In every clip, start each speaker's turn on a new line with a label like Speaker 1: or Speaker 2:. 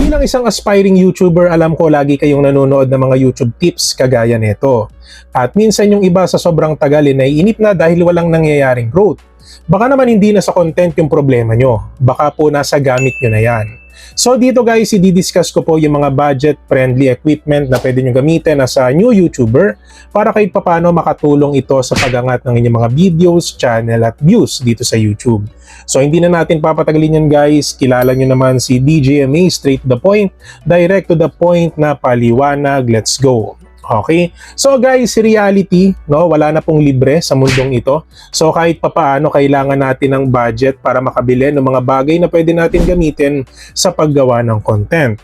Speaker 1: Bilang isang aspiring YouTuber, alam ko lagi kayong nanonood ng mga YouTube tips kagaya nito. At minsan yung iba sa sobrang tagal naiinip na dahil walang nangyayaring growth. Baka naman hindi na sa content yung problema nyo. Baka po nasa gamit nyo na yan. So dito guys, i-discuss ko po yung mga budget-friendly equipment na pwede nyo gamitin as a new YouTuber para kahit papano makatulong ito sa pagangat ng inyong mga videos, channel at views dito sa YouTube. So hindi na natin papatagalin yan guys, kilala nyo naman si DJMA, straight to the point, direct to the point na paliwanag, let's go. Okay? So guys, reality, no, wala na pong libre sa mundong ito. So kahit papaano kailangan natin ng budget para makabili ng mga bagay na pwede natin gamitin sa paggawa ng content.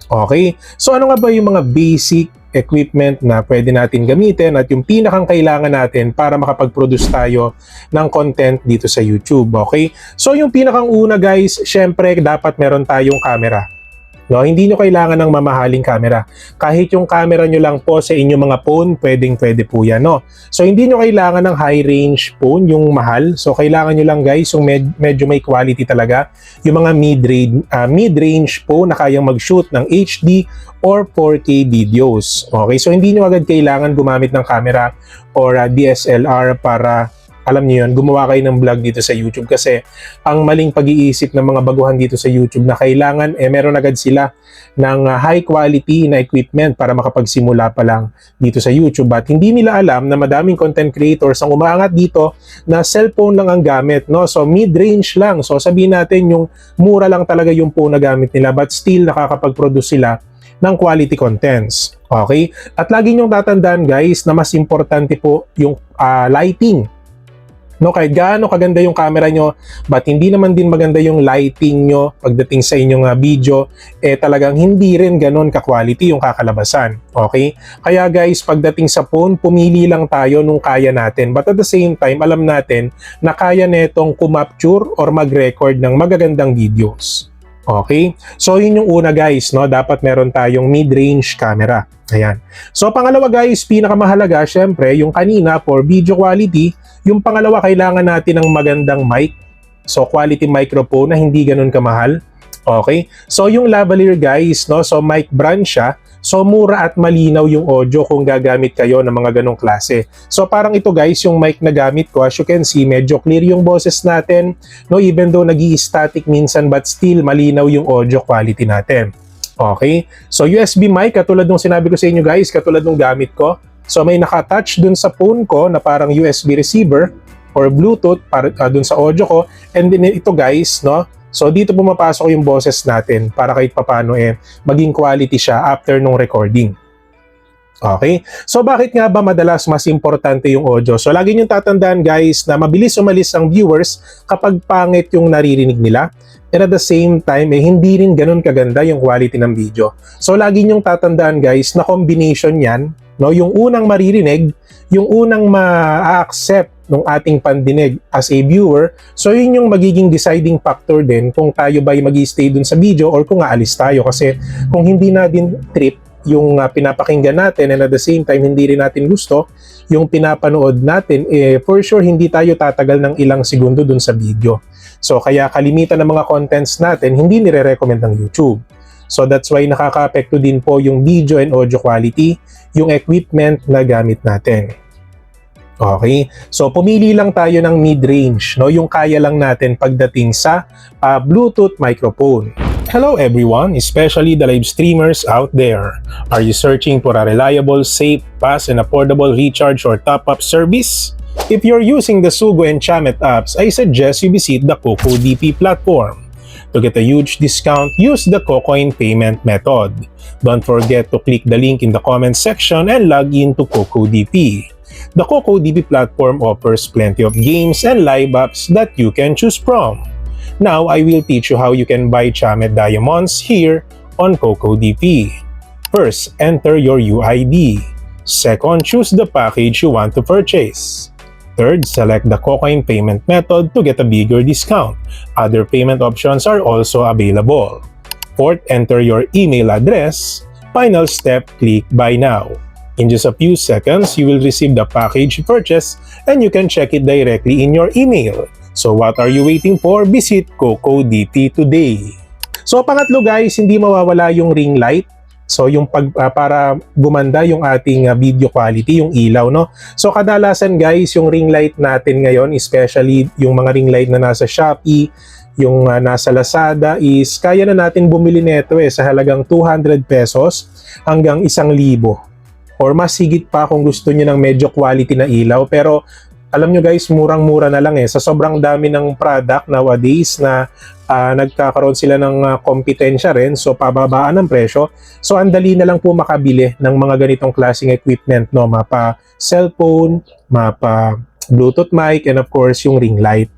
Speaker 1: Okay? So ano nga ba yung mga basic equipment na pwede natin gamitin at yung pinakang kailangan natin para makapag-produce tayo ng content dito sa YouTube? Okay? So yung pinakang una guys, syempre dapat meron tayong camera. No, hindi nyo kailangan ng mamahaling camera. Kahit yung camera nyo lang po sa inyong mga phone, pwede po yan. No? So, hindi nyo kailangan ng high-range phone, yung mahal. So, kailangan nyo lang guys, yung medyo may quality talaga. Yung mga mid-range phone na kayang mag-shoot ng HD or 4K videos. Okay, so hindi nyo agad kailangan gumamit ng camera or DSLR para alam niyo yun, gumawa kayo ng vlog dito sa YouTube kasi ang maling pag-iisip ng mga baguhan dito sa YouTube na kailangan meron agad sila ng high quality na equipment para makapagsimula pa lang dito sa YouTube at hindi nila alam na madaming content creators ang umaangat dito na cellphone lang ang gamit, no? So mid-range lang. So sabihin natin yung mura lang talaga yung phone na gamit nila but still nakakapag-produce sila ng quality contents. Okay? At lagi niyong tatandaan guys na mas importante po yung lighting. No, kahit gaano kaganda yung camera nyo, but hindi naman din maganda yung lighting nyo pagdating sa inyong video, talagang hindi rin ganon ka-quality yung kakalabasan. Okay? Kaya guys, pagdating sa phone, pumili lang tayo nung kaya natin. But at the same time, alam natin na kaya netong kumapture or mag-record ng magagandang videos. Okay? So, yun yung una guys, no? Dapat meron tayong mid-range camera. Ayan. So, pangalawa guys, pinakamahalaga, syempre, yung kanina for video quality, yung pangalawa, kailangan natin ng magandang mic. So, quality microphone na hindi ganun kamahal. Okay? So, yung lavalier guys, no? So, mic brand siya. So, mura at malinaw yung audio kung gagamit kayo ng mga ganong klase. So, parang ito guys, yung mic na gamit ko, as you can see, medyo clear yung boses natin. No? Even though nag-i-static minsan, but still malinaw yung audio quality natin. Okay? So, USB mic, katulad nung sinabi ko sa inyo guys, katulad nung gamit ko. So, may naka-attach dun sa phone ko na parang USB receiver or Bluetooth para dun sa audio ko. And then ito guys, no? So, dito pumapasok yung boses natin para kahit papano maging quality siya after nung recording. Okay? So, bakit nga ba madalas mas importante yung audio? So, lagi niyong tatandaan guys na mabilis umalis ang viewers kapag pangit yung naririnig nila. And at the same time, hindi rin ganun kaganda yung quality ng video. So, lagi niyong tatandaan guys na combination yan, no? Yung unang maririnig, yung unang ma-accept ng ating pandinig as a viewer, so yun yung magiging deciding factor din kung tayo ba mag-i-stay dun sa video or kung aalis tayo. Kasi kung hindi natin trip yung pinapakinggan natin and at the same time hindi rin natin gusto yung pinapanood natin, for sure hindi tayo tatagal ng ilang segundo dun sa video. So kaya kalimitan ng mga contents natin hindi nire-recommend ng YouTube. So that's why nakaka-apekto din po yung video and audio quality, yung equipment na gamit natin. Okay? So pumili lang tayo ng mid-range, no? Yung kaya lang natin pagdating sa Bluetooth microphone. Hello everyone, especially the live streamers out there. Are you searching for a reliable, safe, fast, and affordable recharge or top-up service? If you're using the Sugo and Chamet apps, I suggest you visit the CocoDP platform. To get a huge discount, use the Cocoin payment method. Don't forget to click the link in the comment section and log in to CocoDP. The CocoDP platform offers plenty of games and live apps that you can choose from. Now, I will teach you how you can buy Chamet Diamonds here on CocoDP. First, enter your UID. Second, choose the package you want to purchase. Third, select the Cocoin payment method to get a bigger discount. Other payment options are also available. Fourth, enter your email address. Final step, click Buy Now. In just a few seconds, you will receive the package you purchased and you can check it directly in your email. So what are you waiting for? Visit CocoDP today. So pangatlo guys, hindi mawawala yung ring light. So yung para gumanda yung ating video quality, yung ilaw, no? So kadalasan guys, yung ring light natin ngayon, especially yung mga ring light na nasa Shopee, yung nasa Lazada, is kaya na natin bumili nito sa halagang 200 pesos hanggang 1,000 or mas higit pa kung gusto niyo ng medyo quality na ilaw. Pero alam nyo guys, murang-mura na lang sa sobrang dami ng product nowadays na nagkakaroon sila ng kompetensya rin, so pababaan ng presyo. So ang dali na lang po makabili ng mga ganitong klaseng equipment, no? Mapa cellphone, mapa Bluetooth mic, and of course yung ring light.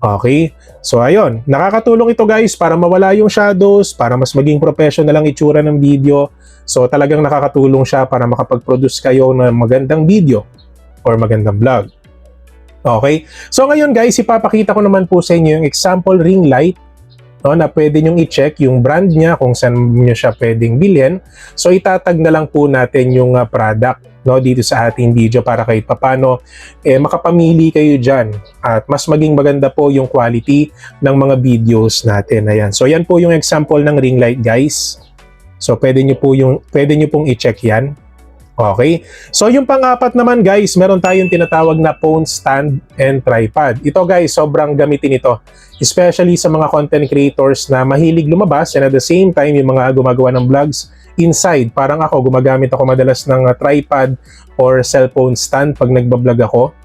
Speaker 1: Okay? So ayun, nakakatulong ito guys para mawala yung shadows, para mas maging professional ang itsura ng video. So talagang nakakatulong siya para makapag-produce kayo ng magandang video or magandang vlog. Okay? So ngayon guys, ipapakita ko naman po sa inyo yung example ring light, no, na pwede nyong i-check yung brand niya, kung saan nyo siya pwedeng bilhin. So itatag na lang po natin yung product, no, dito sa ating video para kahit papano makapamili kayo dyan at mas maging maganda po yung quality ng mga videos natin. Ayan. So yan po yung example ng ring light guys. So pwede nyo pong i-check yan. Okay? So yung pang-apat naman guys, meron tayong tinatawag na phone stand and tripod. Ito guys, sobrang gamitin ito. Especially sa mga content creators na mahilig lumabas and at the same time yung mga gumagawa ng vlogs inside. Parang ako, gumagamit ako madalas ng tripod or cellphone stand pag nagbablog ako.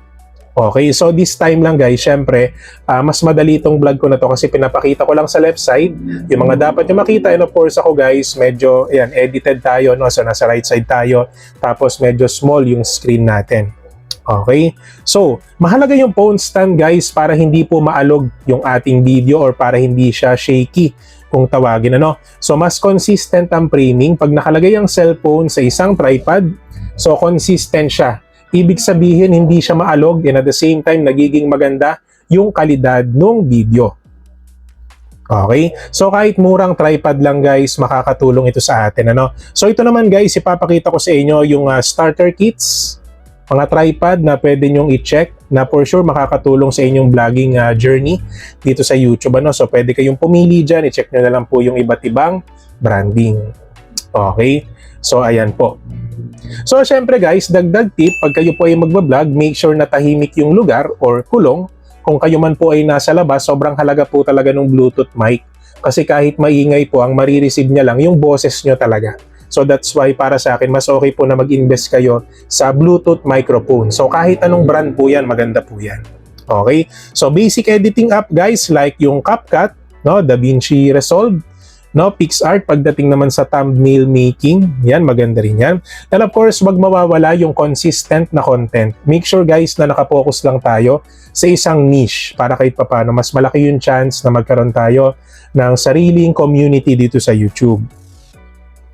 Speaker 1: Okay, so this time lang guys, syempre, mas madali itong vlog ko na to kasi pinapakita ko lang sa left side yung mga dapat nyo makita, and of course ako guys, medyo ayan, edited tayo, no? So nasa right side tayo, tapos medyo small yung screen natin. Okay, so mahalaga yung phone stand guys para hindi po maalog yung ating video or para hindi siya shaky kung tawagin, ano. So mas consistent ang framing pag nakalagay ang cellphone sa isang tripod, so consistent siya. Ibig sabihin, hindi siya maalog and at the same time, nagiging maganda yung kalidad ng video. Okay? So, kahit murang tripod lang guys, makakatulong ito sa atin, ano? So, ito naman guys, ipapakita ko sa inyo yung starter kits, mga tripod na pwede nyong i-check na for sure makakatulong sa inyong vlogging journey dito sa YouTube, ano? So, pwede kayong pumili dyan, i-check nyo na lang po yung iba't ibang branding. Okay? So, ayan po. So, syempre guys, dagdag tip, pag kayo po ay magbablog, make sure na tahimik yung lugar or kulong. Kung kayo man po ay nasa labas, sobrang halaga po talaga ng Bluetooth mic. Kasi kahit maingay po, ang marireceive niya lang yung boses nyo talaga. So, that's why para sa akin, mas okay po na mag-invest kayo sa Bluetooth microphone. So, kahit anong brand po yan, maganda po yan. Okay? So, basic editing app guys, like yung CapCut, no, DaVinci Resolve, no, PixArt pagdating naman sa thumbnail making, yan, maganda rin yan. And of course, wag mawawala yung consistent na content. Make sure guys na nakapokus lang tayo sa isang niche para kahit papano mas malaki yung chance na magkaroon tayo ng sariling community dito sa YouTube.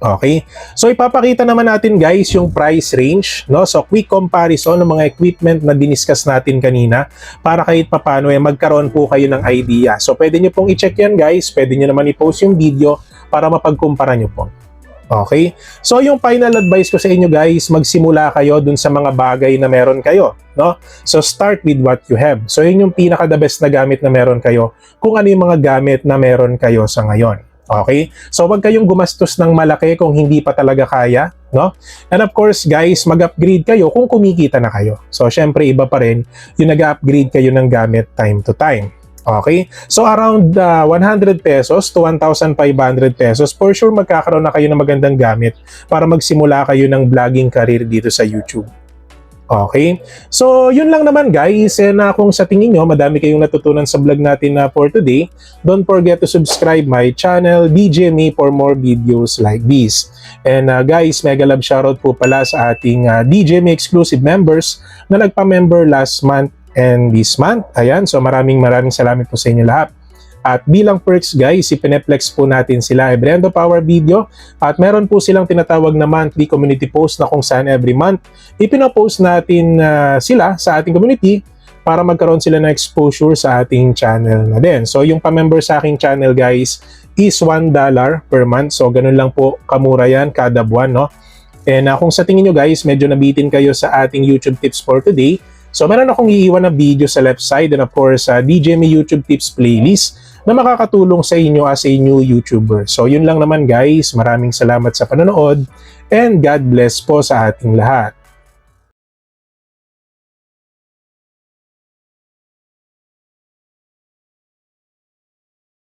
Speaker 1: Okay? So ipapakita naman natin guys yung price range, no? So quick comparison ng mga equipment na diniscuss natin kanina para kahit papaano magkaroon po kayo ng idea. So pwede nyo pong i-check yan guys, pwede nyo naman i-post yung video para mapagkumpara nyo po. Okay? So yung final advice ko sa inyo guys, magsimula kayo dun sa mga bagay na meron kayo, no? So start with what you have. So yun yung pinaka the best na gamit na meron kayo kung ano yung mga gamit na meron kayo sa ngayon. Okay? So, wag kayong gumastos ng malaki kung hindi pa talaga kaya, no? And of course, guys, mag-upgrade kayo kung kumikita na kayo. So, syempre, iba pa rin yung nag-upgrade kayo ng gamit time to time. Okay? So, around 100 pesos to 1,500 pesos, for sure, magkakaroon na kayo ng magandang gamit para magsimula kayo ng vlogging career dito sa YouTube. Okay? So, yun lang naman guys. And kung sa tingin nyo, madami kayong natutunan sa vlog natin for today, don't forget to subscribe my channel, DJ Me, for more videos like this. And guys, mega love shoutout po pala sa ating DJ Me exclusive members na nagpa-member last month and this month. Ayan, so maraming salamat po sa inyo lahat. At bilang perks guys, ipineplex po natin sila every end of our video at meron po silang tinatawag na monthly community post na kung saan every month ipinopost natin sila sa ating community para magkaroon sila ng exposure sa ating channel na din. So yung pa-member sa aking channel guys is $1 per month. So ganun lang po kamura yan kada buwan, no? And kung sa tingin nyo guys, medyo nabitin kayo sa ating YouTube tips for today, so meron akong iiwan na video sa left side and of course DJ Me YouTube Tips playlist na makakatulong sa inyo as a new YouTuber. So yun lang naman guys, maraming salamat sa panonood and God bless po sa ating lahat.